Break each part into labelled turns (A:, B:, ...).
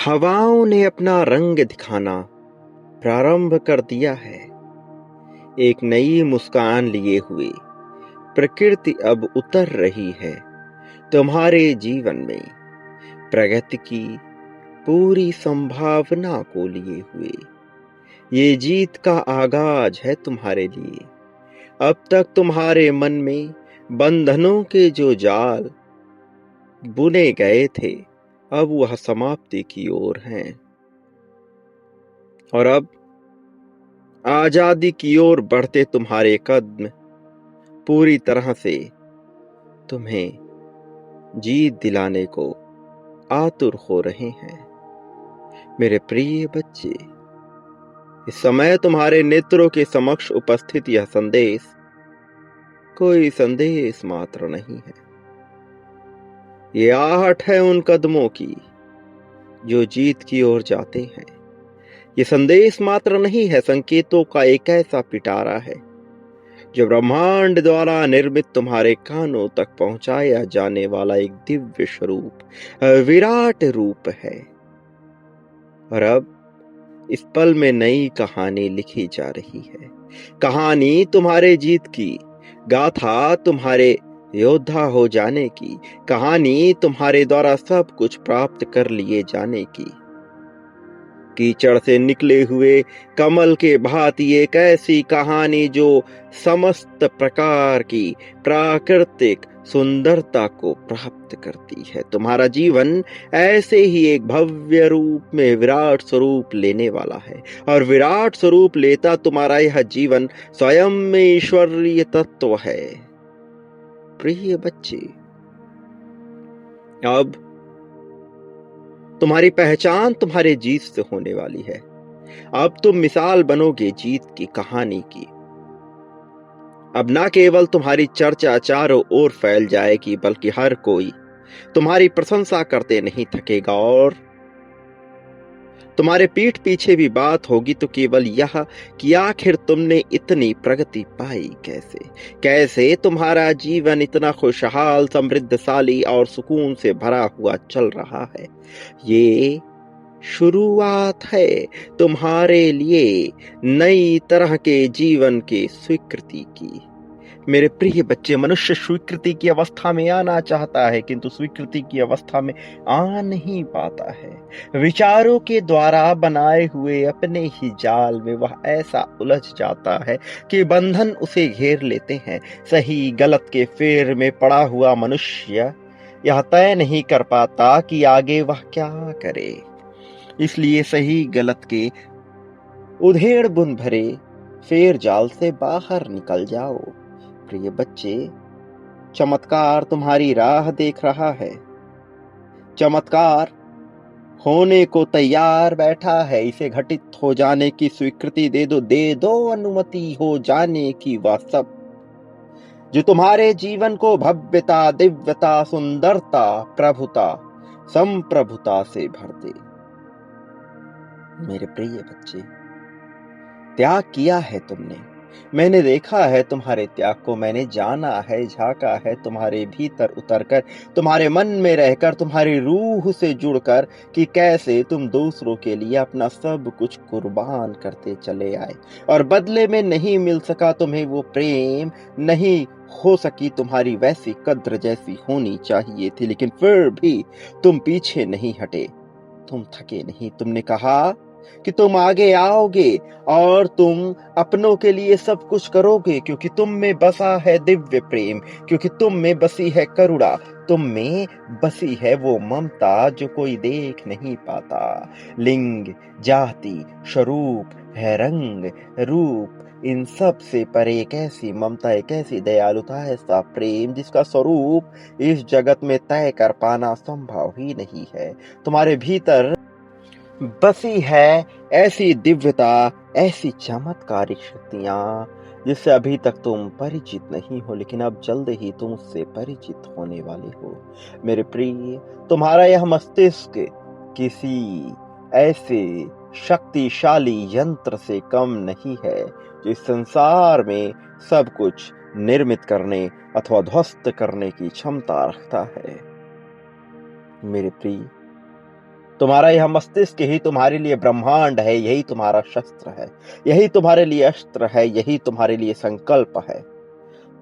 A: हवाओं ने अपना रंग दिखाना प्रारंभ कर दिया है। एक नई मुस्कान लिए हुए प्रकृति अब उतर रही है तुम्हारे जीवन में, प्रगति की पूरी संभावना को लिए हुए। ये जीत का आगाज है तुम्हारे लिए। अब तक तुम्हारे मन में बंधनों के जो जाल बुने गए थे, अब वह समाप्ति की ओर हैं और अब आजादी की ओर बढ़ते तुम्हारे कदम पूरी तरह से तुम्हें जीत दिलाने को आतुर हो रहे हैं। मेरे प्रिय बच्चे, इस समय तुम्हारे नेत्रों के समक्ष उपस्थित यह संदेश कोई संदेश मात्र नहीं है। ये आहट है उन कदमों की जो जीत की ओर जाते हैं। ये संदेश मात्र नहीं है, संकेतों का एक ऐसा पिटारा है जो ब्रह्मांड द्वारा निर्मित तुम्हारे कानों तक पहुंचाया जाने वाला एक दिव्य स्वरूप, विराट रूप है। और अब इस पल में नई कहानी लिखी जा रही है। कहानी तुम्हारे जीत की, गाथा तुम्हारे योद्धा हो जाने की, कहानी तुम्हारे द्वारा सब कुछ प्राप्त कर लिए जाने की। कीचड़ से निकले हुए कमल के भांति एक ऐसी कहानी जो समस्त प्रकार की प्राकृतिक सुंदरता को प्राप्त करती है। तुम्हारा जीवन ऐसे ही एक भव्य रूप में विराट स्वरूप लेने वाला है, और विराट स्वरूप लेता तुम्हारा यह जीवन स्वयं में ईश्वरीय तत्व है। प्रिय बच्चे, अब तुम्हारी पहचान तुम्हारे जीत से होने वाली है। अब तुम मिसाल बनोगे जीत की कहानी की। अब ना केवल तुम्हारी चर्चा चारों ओर फैल जाएगी, बल्कि हर कोई तुम्हारी प्रशंसा करते नहीं थकेगा, और तुम्हारे पीठ पीछे भी बात होगी तो केवल यह कि आखिर तुमने इतनी प्रगति पाई कैसे। कैसे तुम्हारा जीवन इतना खुशहाल, समृद्धशाली और सुकून से भरा हुआ चल रहा है। ये शुरुआत है तुम्हारे लिए नई तरह के जीवन की स्वीकृति की। मेरे प्रिय बच्चे, मनुष्य स्वीकृति की अवस्था में आना चाहता है, किंतु स्वीकृति की अवस्था में आ नहीं पाता है। विचारों के द्वारा बनाए हुए अपने ही जाल में वह ऐसा उलझ जाता है कि बंधन उसे घेर लेते हैं। सही गलत के फेर में पड़ा हुआ मनुष्य यह तय नहीं कर पाता कि आगे वह क्या करे। इसलिए सही गलत के उधेड़ बुन भरे फेर जाल से बाहर निकल जाओ। प्रिय बच्चे, चमत्कार तुम्हारी राह देख रहा है। चमत्कार होने को तैयार बैठा है। इसे घटित हो जाने की स्वीकृति दे दो अनुमति हो जाने की। वह सब जो तुम्हारे जीवन को भव्यता, दिव्यता, सुंदरता, प्रभुता, संप्रभुता से भर दे। मेरे प्रिय बच्चे, त्याग किया है तुमने। मैंने देखा है तुम्हारे त्याग को। मैंने जाना है, झांका है तुम्हारे भीतर उतरकर, तुम्हारे मन में रहकर, तुम्हारी रूह से जुड़कर, कि कैसे तुम दूसरों के लिए अपना सब कुछ कुर्बान करते चले आए, और बदले में नहीं मिल सका तुम्हें वो प्रेम, नहीं हो सकी तुम्हारी वैसी कद्र जैसी होनी चाहिए थी। लेकिन फिर भी तुम पीछे नहीं हटे, तुम थके नहीं। तुमने कहा कि तुम आगे आओगे और तुम अपनों के लिए सब कुछ करोगे, क्योंकि तुम में बसा है दिव्य प्रेम, क्योंकि तुम में बसी है करुणा, तुम में बसी है वो ममता जो कोई देख नहीं पाता। लिंग, जाति, स्वरूप है, रंग, रूप, इन सब से परे एक ऐसी ममता, एक ऐसी दयालुता, ऐसा प्रेम जिसका स्वरूप इस जगत में तय कर पाना संभव ही नहीं है। तुम्हारे भीतर बसी है ऐसी दिव्यता, ऐसी चमत्कारिक शक्तियां जिससे अभी तक तुम परिचित नहीं हो, लेकिन अब जल्द ही तुम उससे परिचित होने वाले हो। मेरे प्रिय, तुम्हारा यह मस्तिष्क किसी ऐसे शक्तिशाली यंत्र से कम नहीं है जो इस संसार में सब कुछ निर्मित करने अथवा ध्वस्त करने की क्षमता रखता है। मेरे प्रिय, तुम्हारा यह मस्तिष्क ही तुम्हारे लिए ब्रह्मांड है, यही तुम्हारा शस्त्र है, यही तुम्हारे लिए अस्त्र है, यही तुम्हारे लिए संकल्प है।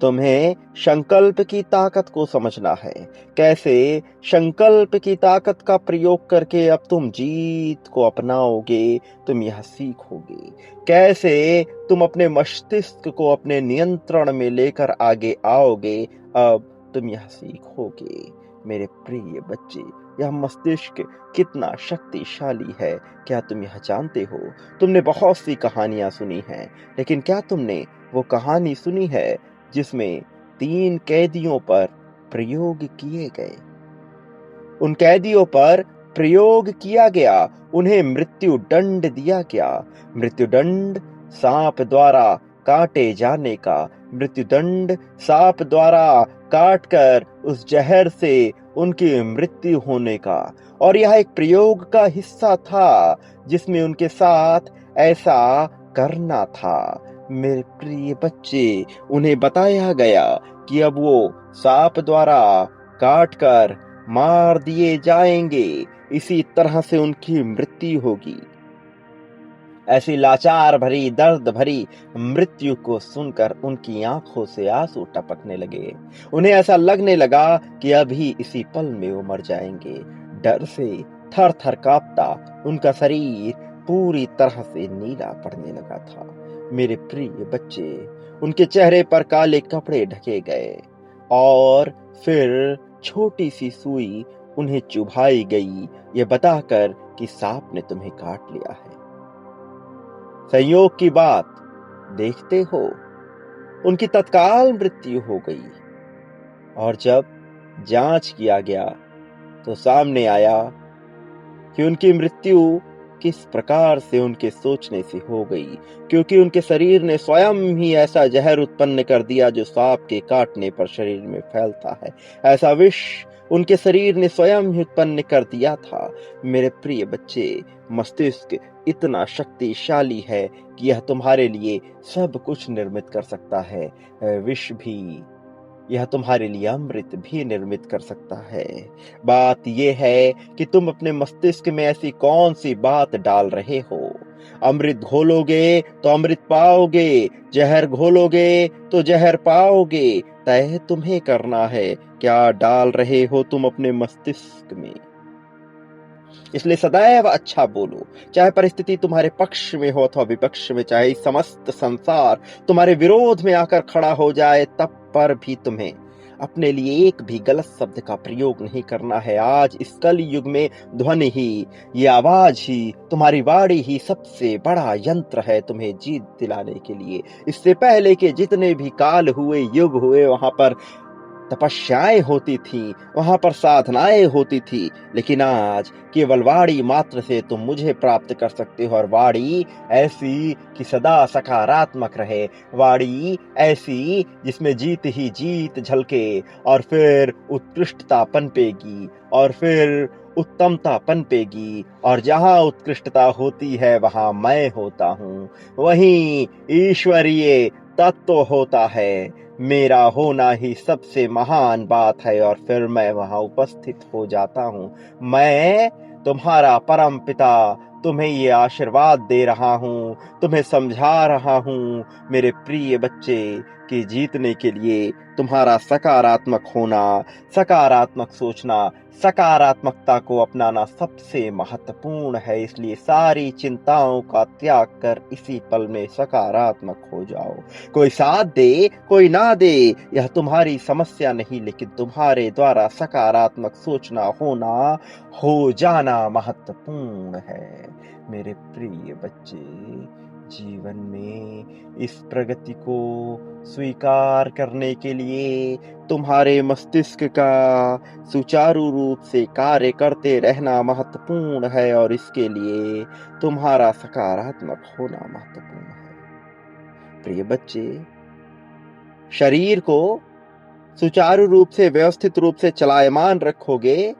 A: तुम्हें संकल्प की ताकत को समझना है। कैसे संकल्प की ताकत का प्रयोग करके अब तुम जीत को अपनाओगे, तुम यह सीखोगे। कैसे तुम अपने मस्तिष्क को अपने नियंत्रण में लेकर आगे आओगे, अब तुम यह सीखोगे। मेरे प्रिय बच्चे, यह मस्तिष्क कितना शक्तिशाली है, क्या तुम यह जानते हो? तुमने बहुत सी कहानियां सुनी हैं, लेकिन क्या तुमने वो कहानी सुनी है जिसमें 3 कैदियों पर प्रयोग किए गए? उन कैदियों पर प्रयोग किया गया, उन्हें मृत्यु दंड दिया गया। मृत्यु दंड सांप द्वारा काटे जाने का, मृत्यु दंड सांप द्वारा काटकर उस जहर से उनकी मृत्यु होने का। और यह एक प्रयोग का हिस्सा था जिसमें उनके साथ ऐसा करना था। मेरे प्रिय बच्चे, उन्हें बताया गया कि अब वो सांप द्वारा काटकर मार दिए जाएंगे, इसी तरह से उनकी मृत्यु होगी। ऐसी लाचार भरी, दर्द भरी मृत्यु को सुनकर उनकी आंखों से आंसू टपकने लगे। उन्हें ऐसा लगने लगा कि अभी इसी पल में वो मर जाएंगे। डर से थर थर कांपता उनका शरीर पूरी तरह से नीला पड़ने लगा था। मेरे प्रिय बच्चे, उनके चेहरे पर काले कपड़े ढके गए और फिर छोटी सी सुई उन्हें चुभाई गई, ये बताकर कि सांप ने तुम्हें काट लिया है। संयोग की बात, देखते हो, उनकी तत्काल मृत्यु हो गई। और जब जांच किया गया तो सामने आया कि उनकी मृत्यु किस प्रकार से उनके सोचने से हो गई, क्योंकि उनके शरीर ने स्वयं ही ऐसा जहर उत्पन्न कर दिया जो सांप के काटने पर शरीर में फैलता है। ऐसा विष उनके शरीर ने स्वयं ही उत्पन्न कर दिया था। मेरे प्रिय बच्चे, मस्तिष्क इतना शक्तिशाली है कि यह तुम्हारे लिए सब कुछ निर्मित कर सकता है, विष भी। यह तुम्हारे लिए अमृत भी निर्मित कर सकता है। बात यह है कि तुम अपने मस्तिष्क में ऐसी कौन सी बात डाल रहे हो। अमृत घोलोगे तो अमृत पाओगे, जहर घोलोगे तो जहर पाओगे। तय तुम्हें करना है, क्या डाल रहे हो तुम अपने मस्तिष्क में। इसलिए सदैव अच्छा बोलो, चाहे परिस्थिति तुम्हारे पक्ष में हो अथवा विपक्ष में, चाहे समस्त संसार तुम्हारे विरोध में आकर खड़ा हो जाए, तब पर भी तुम्हें अपने लिए एक भी गलत शब्द का प्रयोग नहीं करना है। आज इस कल युग में ध्वनि ही, ये आवाज ही, तुम्हारी वाणी ही सबसे बड़ा यंत्र है तुम्हें जीत दिलाने के लिए। इससे पहले के जितने भी काल हुए, युग हुए, वहां पर तपस्याएं होती थी, वहां पर साधनाएं होती थी, लेकिन आज केवल वाणी मात्र से तुम मुझे प्राप्त कर सकते हो। और वाणी ऐसी कि सदा सकारात्मक रहे, वाणी ऐसी जिसमें जीत ही जीत झलके, और फिर उत्कृष्टता पनपेगी, और फिर उत्तमता पनपेगी। और जहां उत्कृष्टता होती है वहां मैं होता हूँ, वहीं ईश्वरीय तत्व होता है। मेरा होना ही सबसे महान बात है, और फिर मैं वहां उपस्थित हो जाता हूं। मैं तुम्हारा परम पिता तुम्हें ये आशीर्वाद दे रहा हूं, तुम्हें समझा रहा हूं मेरे प्रिय बच्चे, कि जीतने के लिए तुम्हारा सकारात्मक होना, सकारात्मक सोचना, सकारात्मकता को अपनाना सबसे महत्वपूर्ण है। इसलिए सारी चिंताओं का त्याग कर इसी पल में सकारात्मक हो जाओ। कोई साथ दे, कोई ना दे, यह तुम्हारी समस्या नहीं, लेकिन तुम्हारे द्वारा सकारात्मक सोचना, होना, हो जाना महत्वपूर्ण है। मेरे प्रिय बच्चे, जीवन में इस प्रगति को स्वीकार करने के लिए तुम्हारे मस्तिष्क का सुचारू रूप से कार्य करते रहना महत्वपूर्ण है, और इसके लिए तुम्हारा सकारात्मक होना महत्वपूर्ण है। प्रिय बच्चे, शरीर को सुचारू रूप से, व्यवस्थित रूप से चलायमान रखोगे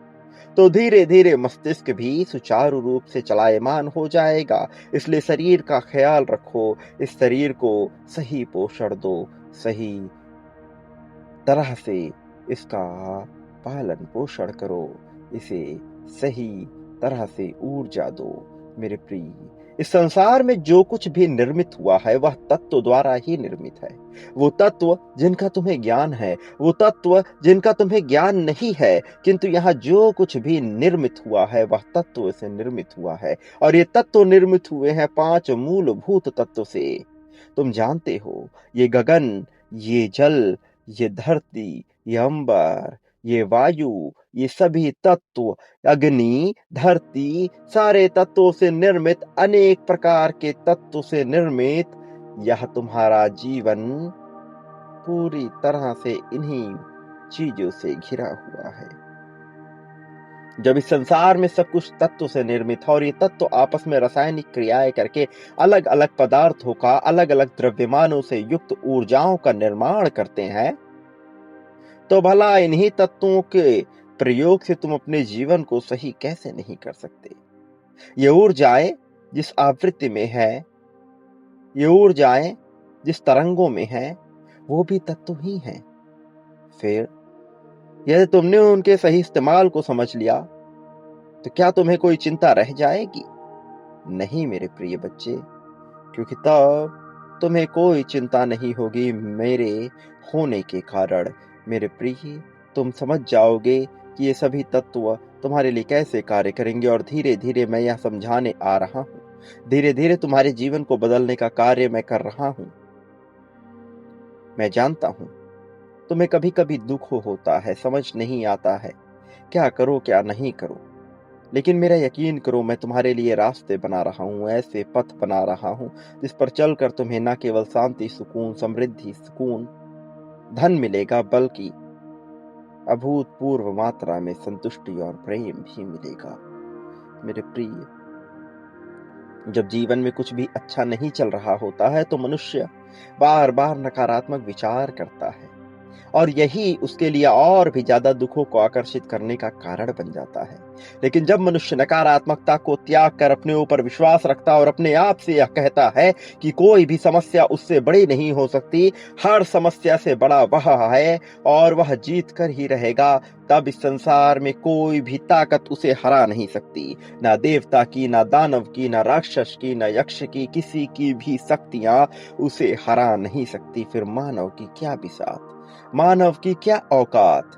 A: तो धीरे धीरे मस्तिष्क भी सुचारू रूप से चलायमान हो जाएगा। इसलिए शरीर का ख्याल रखो, इस शरीर को सही पोषण दो, सही तरह से इसका पालन पोषण करो, इसे सही तरह से ऊर्जा दो मेरे प्रिय। इस संसार में जो कुछ भी निर्मित हुआ है वह तत्व द्वारा ही निर्मित है। वो तत्व जिनका तुम्हें ज्ञान है, वो तत्व जिनका तुम्हें ज्ञान नहीं है, किंतु यहाँ जो कुछ भी निर्मित हुआ है वह तत्व से निर्मित हुआ है। और ये तत्व निर्मित हुए हैं 5 मूलभूत तत्व से। तुम जानते हो, ये गगन, ये जल, ये धरती, ये अंबर, ये वायु, ये सभी तत्व, अग्नि, धरती, सारे तत्वों से निर्मित, अनेक प्रकार के तत्व से निर्मित यह तुम्हारा जीवन पूरी तरह से इन्हीं चीजों से घिरा हुआ है। जब इस संसार में सब कुछ तत्व से निर्मित है और ये तत्व आपस में रासायनिक क्रियाएं करके अलग अलग पदार्थों का, अलग अलग द्रव्यमानों से युक्त ऊर्जाओं का निर्माण करते हैं, तो भला इन्हीं तत्वों के प्रयोग से तुम अपने जीवन को सही कैसे नहीं कर सकते। ये ऊर्जाएं जिस आवृत्ति में है, ये ऊर्जाएं जिस तरंगों में है, वो भी तत्व ही हैं। फिर यदि तुमने उनके सही इस्तेमाल को समझ लिया तो क्या तुम्हें कोई चिंता रह जाएगी? नहीं मेरे प्रिय बच्चे, क्योंकि तब तुम्हें कोई चिंता नहीं होगी मेरे होने के कारण। मेरे प्रिय, तुम समझ जाओगे कि ये सभी तत्व तुम्हारे लिए कैसे कार्य करेंगे और धीरे धीरे मैं यह समझाने आ रहा हूं। धीरे धीरे तुम्हारे जीवन को बदलने का कार्य मैं कर रहा हूं। मैं जानता हूं तुम्हें कभी कभी दुख होता है, समझ नहीं आता है क्या करो क्या नहीं करो, लेकिन मेरा यकीन करो, मैं तुम्हारे लिए रास्ते बना रहा हूं, ऐसे पथ बना रहा हूं जिस पर चलकर तुम्हें न केवल शांति, सुकून, समृद्धि, सुकून, धन मिलेगा, बल्कि अभूतपूर्व मात्रा में संतुष्टि और प्रेम भी मिलेगा। मेरे प्रिय, जब जीवन में कुछ भी अच्छा नहीं चल रहा होता है तो मनुष्य बार बार नकारात्मक विचार करता है और यही उसके लिए और भी ज्यादा दुखों को आकर्षित करने का कारण बन जाता है। लेकिन जब मनुष्य नकारात्मकता को त्याग कर अपने ऊपर विश्वास रखता और अपने आप से यह कहता है कि कोई भी समस्या उससे बड़ी नहीं हो सकती, हर समस्या से बड़ा वह है और वह जीत कर ही रहेगा, तब इस संसार में कोई भी ताकत उसे हरा नहीं सकती। ना देवता की, ना दानव की, ना राक्षस की, ना यक्ष की, किसी की भी शक्तियां उसे हरा नहीं सकती। फिर मानव की क्या बिसात, मानव की क्या औकात।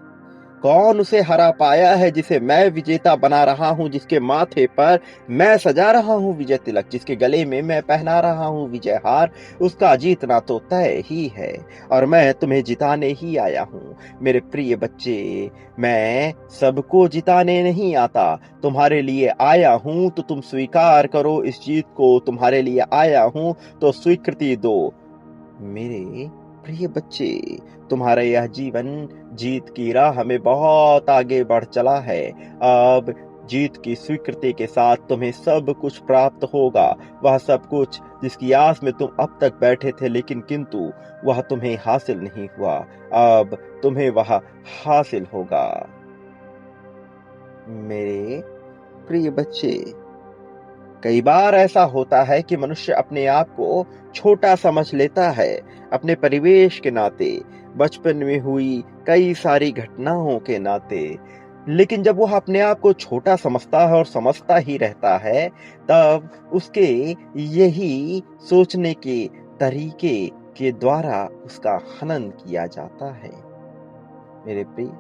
A: कौन उसे हरा पाया है जिसे मैं विजेता बना रहा हूं, जिसके माथे पर मैं सजा रहा हूं विजय तिलक, जिसके गले में मैं पहना रहा हूं विजय हार, उसका जीतना तो तय ही है और मैं तुम्हें जिताने ही आया हूं। मेरे प्रिय बच्चे, मैं सबको जिताने नहीं आता, तुम्हारे लिए आया हूं तो तुम स्वीकार करो इस जीत को, तुम्हारे लिए आया हूं तो स्वीकृति दो। मेरे प्रिय बच्चे, तुम्हारा यह जीवन जीत की राह में बहुत आगे बढ़ चला है। अब जीत की स्वीकृति के साथ तुम्हें सब कुछ प्राप्त होगा, वह सब कुछ जिसकी आस में तुम अब तक बैठे थे, लेकिन किंतु वह तुम्हें हासिल नहीं हुआ, अब तुम्हें वह हासिल होगा। मेरे प्रिय बच्चे, कई बार ऐसा होता है कि मनुष्य अपने आप को छोटा समझ लेता है, अपने परिवेश के नाते, बचपन में हुई कई सारी घटनाओं के नाते। लेकिन जब वह अपने आप को छोटा समझता है और समझता ही रहता है, तब उसके यही सोचने के तरीके के द्वारा उसका हनन किया जाता है। मेरे प्रिय,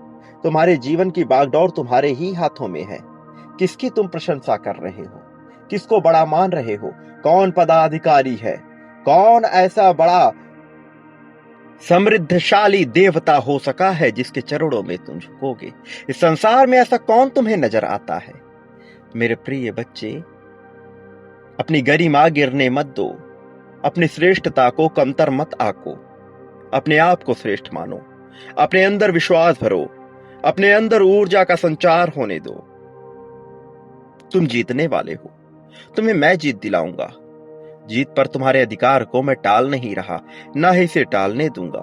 A: तुम्हारे जीवन की बागडोर तुम्हारे ही हाथों में है। किसकी तुम प्रशंसा कर रहे हो, किसको बड़ा मान रहे हो, कौन पदाधिकारी है, कौन ऐसा बड़ा समृद्धशाली देवता हो सका है जिसके चरणों में तुम झुकोगे। इस संसार में ऐसा कौन तुम्हें नजर आता है? मेरे प्रिय बच्चे, अपनी गरिमा गिरने मत दो, अपनी श्रेष्ठता को कमतर मत आको, अपने आप को श्रेष्ठ मानो, अपने अंदर विश्वास भरो, अपने अंदर ऊर्जा का संचार होने दो। तुम जीतने वाले हो, तुम्हें मैं जीत दिलाऊंगा। जीत पर तुम्हारे अधिकार को मैं टाल नहीं रहा, न ही इसे टालने दूंगा।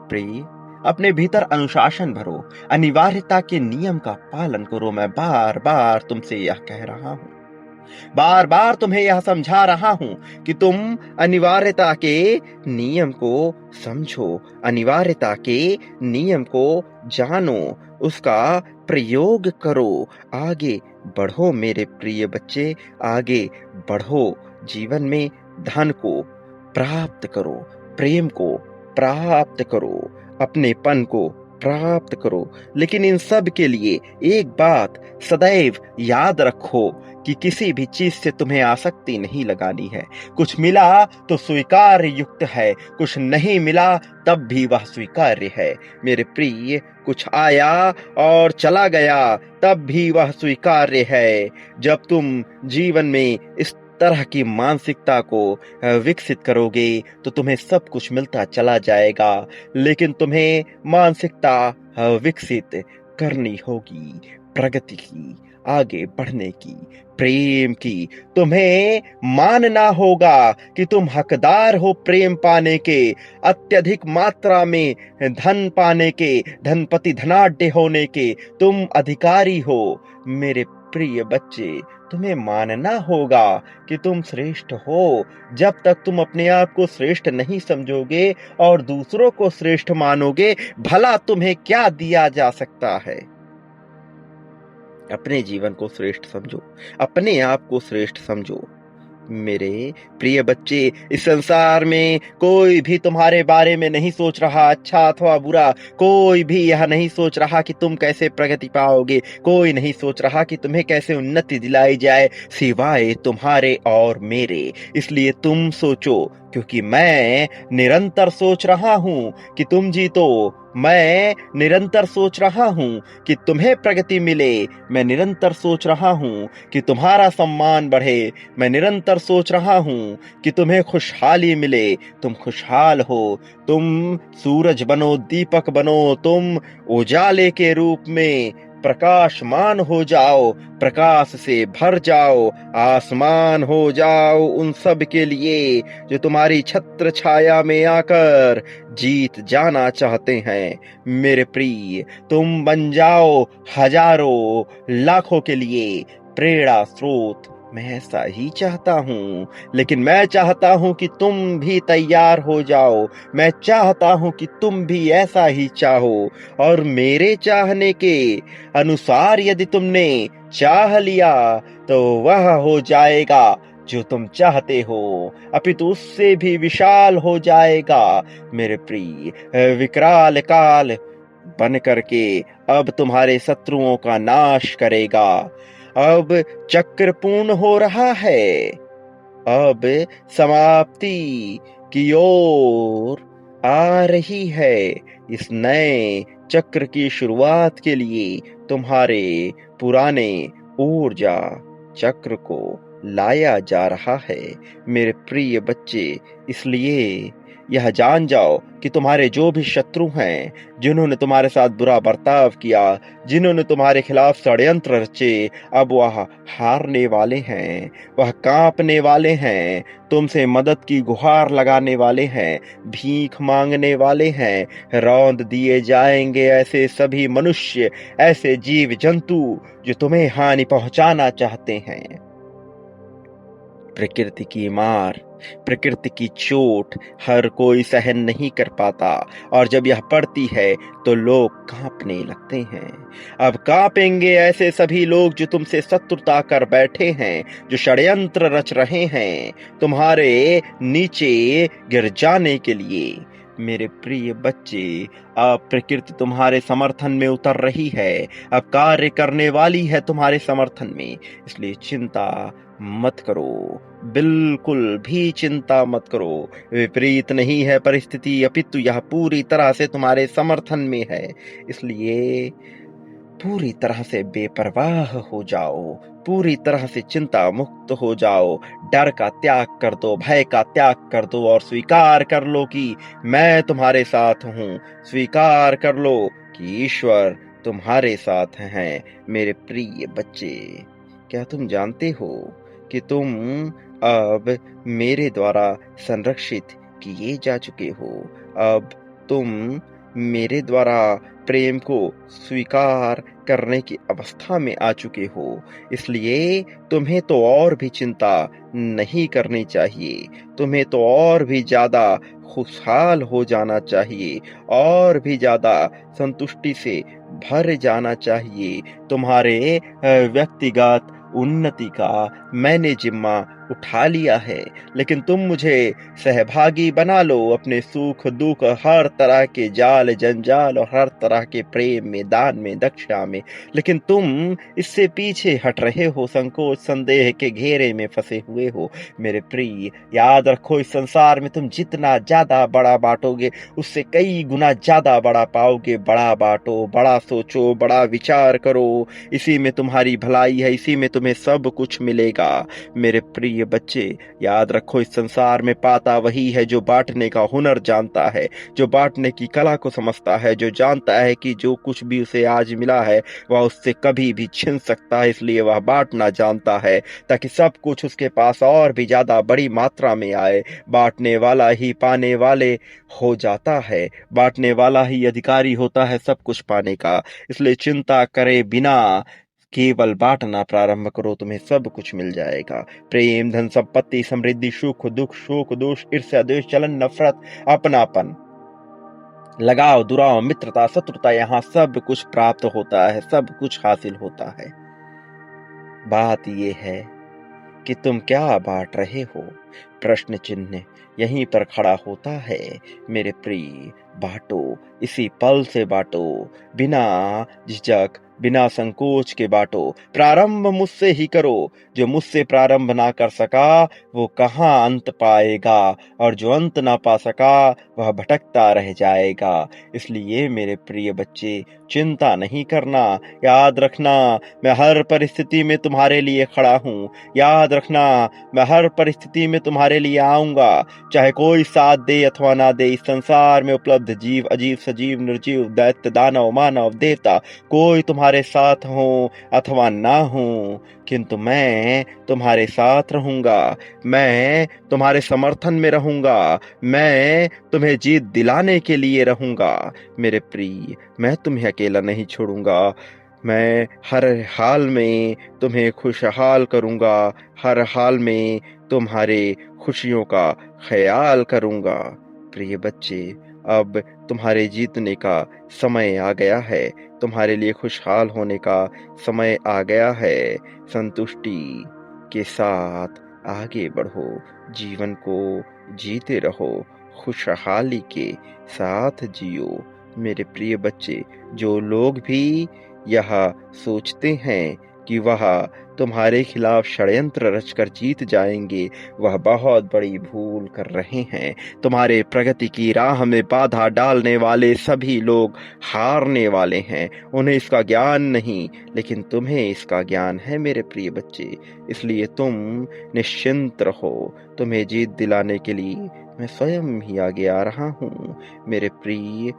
A: प्रिय, अपने भीतर अनुशासन भरो, अनिवार्यता के नियम का पालन करो। मैं बार बार तुमसे यह कह रहा हूं, बार बार तुम्हें यह समझा रहा हूं कि तुम अनिवार्यता के नियम को समझो, अनिवार्यता के नियम को जानो, उसका प्रयोग करो, आगे बढ़ो मेरे प्रिय बच्चे, आगे बढ़ो। जीवन में धन को प्राप्त करो, प्रेम को प्राप्त करो, अपनेपन को प्राप्त करो। लेकिन इन सब के लिए एक बात सदैव याद रखो कि किसी भी चीज से तुम्हें आसक्ति नहीं लगानी है। कुछ मिला तो स्वीकार्य युक्त है, कुछ नहीं मिला तब भी वह स्वीकार्य है। मेरे प्रिय, कुछ आया और चला गया तब भी वह स्वीकार्य है। जब तुम जीवन में इस तरह की मानसिकता को विकसित करोगे तो तुम्हें सब कुछ मिलता चला जाएगा। लेकिन तुम्हें मानसिकता विकसित करनी होगी, प्रगति की, आगे बढ़ने की, प्रेम की। तुम्हें मानना होगा कि तुम हकदार हो प्रेम पाने के, अत्यधिक मात्रा में धन पाने के, धनपति धनाढ्य होने के तुम अधिकारी हो। मेरे प्रिय बच्चे, तुम्हें मानना होगा कि तुम श्रेष्ठ हो। जब तक तुम अपने आप को श्रेष्ठ नहीं समझोगे और दूसरों को श्रेष्ठ मानोगे, भला तुम्हें क्या दिया जा सकता है। अपने जीवन को श्रेष्ठ समझो, अपने आप को श्रेष्ठ समझो। मेरे प्रिय बच्चे, इस संसार में कोई भी तुम्हारे बारे में नहीं सोच रहा अच्छा अथवा बुरा। कोई भी यह नहीं सोच रहा कि तुम कैसे प्रगति पाओगे। कोई नहीं सोच रहा कि तुम्हें कैसे उन्नति दिलाई जाए, सिवाय तुम्हारे और मेरे। इसलिए तुम सोचो, क्योंकि मैं निरंतर सोच रहा हूं कि तुम जीतो। मैं निरंतर सोच रहा हूं कि तुम्हें प्रगति मिले। मैं निरंतर सोच रहा हूं कि तुम्हारा सम्मान बढ़े। मैं निरंतर सोच रहा हूं कि तुम्हें खुशहाली मिले। तुम खुशहाल हो, तुम सूरज बनो, दीपक बनो, तुम उजाले के रूप में प्रकाशमान हो जाओ, प्रकाश से भर जाओ, आसमान हो जाओ उन सब के लिए जो तुम्हारी छत्र छाया में आकर जीत जाना चाहते हैं। मेरे प्रिय, तुम बन जाओ हजारों लाखों के लिए प्रेरणा स्रोत। मैं ऐसा ही चाहता हूँ, लेकिन मैं चाहता हूँ कि तुम भी तैयार हो जाओ। मैं चाहता हूँ कि तुम भी ऐसा ही चाहो, और मेरे चाहने के अनुसार यदि तुमने चाह लिया तो वह हो जाएगा जो तुम चाहते हो, अपितु उससे भी विशाल हो जाएगा। मेरे प्रिय, विकराल काल बन करके अब तुम्हारे शत्रुओं का नाश करेगा। अब चक्र पूर्ण हो रहा है, अब समाप्ति की ओर आ रही है। इस नए चक्र की शुरुआत के लिए तुम्हारे पुराने ऊर्जा चक्र को लाया जा रहा है। मेरे प्रिय बच्चे, इसलिए यह जान जाओ कि तुम्हारे जो भी शत्रु हैं, जिन्होंने तुम्हारे साथ बुरा बर्ताव किया, जिन्होंने तुम्हारे खिलाफ षड्यंत्र रचे, अब वह हारने वाले हैं, वह कांपने वाले हैं, तुमसे मदद की गुहार लगाने वाले हैं, भीख मांगने वाले हैं। रौंद दिए जाएंगे ऐसे सभी मनुष्य, ऐसे जीव जंतु जो तुम्हें हानि पहुंचाना चाहते हैं। प्रकृति की मार, प्रकृति की चोट हर कोई सहन नहीं कर पाता, और जब यह पड़ती है तो लोग कांपने लगते हैं। अब कांपेंगे ऐसे सभी लोग जो तुमसे शत्रुता कर बैठे हैं, जो षड्यंत्र रच रहे हैं तुम्हारे नीचे गिर जाने के लिए। मेरे प्रिय बच्चे, अब प्रकृति तुम्हारे समर्थन में उतर रही है, अब कार्य करने वाली है तुम्हारे समर्थन में। इसलिए चिंता मत करो, बिल्कुल भी चिंता मत करो। विपरीत नहीं है परिस्थिति, अपितु यह पूरी तरह से तुम्हारे समर्थन में है। इसलिए पूरी तरह से बेपरवाह हो जाओ, पूरी तरह से चिंता मुक्त हो जाओ। डर का त्याग कर दो, भय का त्याग कर दो, और स्वीकार कर लो कि मैं तुम्हारे साथ हूँ। स्वीकार कर लो कि ईश्वर तुम्हारे साथ हैं। मेरे प्रिय बच्चे, क्या तुम जानते हो कि तुम अब मेरे द्वारा संरक्षित किए जा चुके हो। अब तुम मेरे द्वारा प्रेम को स्वीकार करने की अवस्था में आ चुके हो। इसलिए तुम्हें तो और भी चिंता नहीं करनी चाहिए, तुम्हें तो और भी ज्यादा खुशहाल हो जाना चाहिए, और भी ज्यादा संतुष्टि से भर जाना चाहिए। तुम्हारे व्यक्तिगत उन्नति का मैंने जिम्मा उठा लिया है, लेकिन तुम मुझे सहभागी बना लो अपने सुख दुख, हर तरह के जाल जंजाल और हर तरह के प्रेम में, दान में, दक्षा में, लेकिन तुम इससे पीछे हट रहे हो, संकोच संदेह के घेरे में फंसे हुए हो। मेरे प्रिय, याद रखो, इस संसार में तुम जितना ज्यादा बड़ा बांटोगे, उससे कई गुना ज्यादा बड़ा पाओगे। बड़ा बांटो, बड़ा सोचो, बड़ा विचार करो, इसी में तुम्हारी भलाई है, इसी में तुम्हें सब कुछ मिलेगा। मेरे प्रिय बच्चे, याद रखो, इस संसार में पाता वही है जो बांटने का हुनर जानता है, जो बांटने की कला को समझता है, जो जानता है कि जो कुछ भी उसे आज मिला है वह उससे कभी भी छिन सकता है, इसलिए वह बांटना जानता है, ताकि सब कुछ उसके पास और भी ज्यादा बड़ी मात्रा में आए। बांटने वाला ही पाने वाले हो जाता है, बांटने वाला ही अधिकारी होता है सब कुछ पाने का। इसलिए चिंता करे बिना केवल बांटना प्रारंभ करो, तुम्हें सब कुछ मिल जाएगा। प्रेम, धन, संपत्ति, समृद्धि, सुख दुख, शोक दोष, ईर्ष्या द्वेष, जलन, नफरत, अपनापन, लगाव, दुराव, मित्रता, शत्रुता, यहाँ सब कुछ प्राप्त होता है, सब कुछ हासिल होता है। बात ये है कि तुम क्या बांट रहे हो? प्रश्न चिन्ह यहीं पर खड़ा होता है। मेरे प्रिय, बांटो, इसी पल से बांटो, बिना झिझक, बिना संकोच के बांटो। प्रारंभ मुझसे ही करो, जो मुझसे प्रारंभ ना कर सका वो कहाँ अंत पाएगा, और जो अंत ना पा सका वह भटकता रह जाएगा। इसलिए मेरे प्रिय बच्चे, चिंता नहीं करना। याद रखना, मैं हर परिस्थिति में तुम्हारे लिए खड़ा हूँ। याद रखना, मैं हर परिस्थिति में तुम्हारे लिए आऊंगा, चाहे कोई साथ दे अथवा ना दे। इस संसार में उपलब्ध जीव, अजीब, सजीव, निर्जीव, दैत्य, दानव, मानव, देवता, कोई तुम्हारे साथ हो अथवा ना हो, किंतु मैं तुम्हारे साथ रहूंगा। मैं तुम्हारे समर्थन में रहूंगा। मैं तुम्हें जीत दिलाने के लिए रहूंगा। मेरे प्रिय, मैं तुम्हें अकेला नहीं छोड़ूंगा। मैं हर हाल में तुम्हें खुशहाल करूंगा, हर हाल में तुम्हारे खुशियों का ख्याल करूंगा। प्रिय बच्चे, अब तुम्हारे जीतने का समय आ गया है, तुम्हारे लिए खुशहाल होने का समय आ गया है। संतुष्टि के साथ आगे बढ़ो, जीवन को जीते रहो, खुशहाली के साथ जियो। मेरे प्रिय बच्चे, जो लोग भी यह सोचते हैं कि वह तुम्हारे खिलाफ षड्यंत्र रचकर जीत जाएंगे, वह बहुत बड़ी भूल कर रहे हैं। तुम्हारे प्रगति की राह में बाधा डालने वाले सभी लोग हारने वाले हैं। उन्हें इसका ज्ञान नहीं, लेकिन तुम्हें इसका ज्ञान है मेरे प्रिय बच्चे। इसलिए तुम निश्चिंत रहो, तुम्हें जीत दिलाने के लिए मैं स्वयं ही आगे आ रहा हूँ। मेरे प्रिय,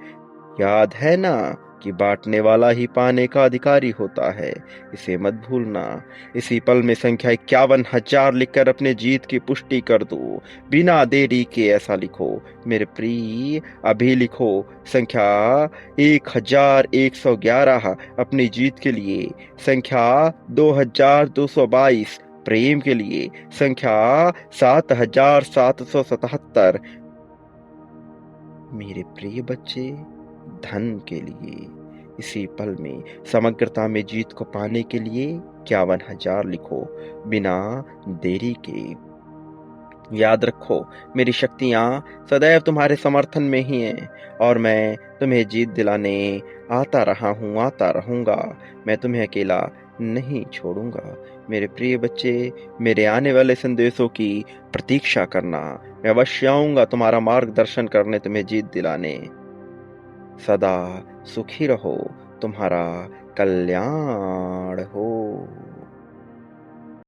A: याद है ना कि बांटने वाला ही पाने का अधिकारी होता है, इसे मत भूलना। इसी पल में संख्या 51,000 लिखकर अपने जीत की पुष्टि कर दो, बिना देरी के। ऐसा लिखो मेरे प्रिय, अभी लिखो संख्या 1111 अपनी जीत के लिए, संख्या 2222 प्रेम के लिए, संख्या 7777 मेरे प्रिय बच्चे धन के लिए। इसी पल में समग्रता में जीत को पाने के लिए 51,000 लिखो, बिना देरी के। याद रखो, मेरी शक्तियां सदैव तुम्हारे समर्थन में ही हैं, और मैं तुम्हें जीत दिलाने आता रहा हूँ, आता रहूंगा। मैं तुम्हें अकेला नहीं छोड़ूंगा। मेरे प्रिय बच्चे, मेरे आने वाले संदेशों की प्रतीक्षा करना। मैं अवश्य आऊंगा तुम्हारा मार्गदर्शन करने, तुम्हें जीत दिलाने। सदा सुखी रहो, तुम्हारा कल्याण हो।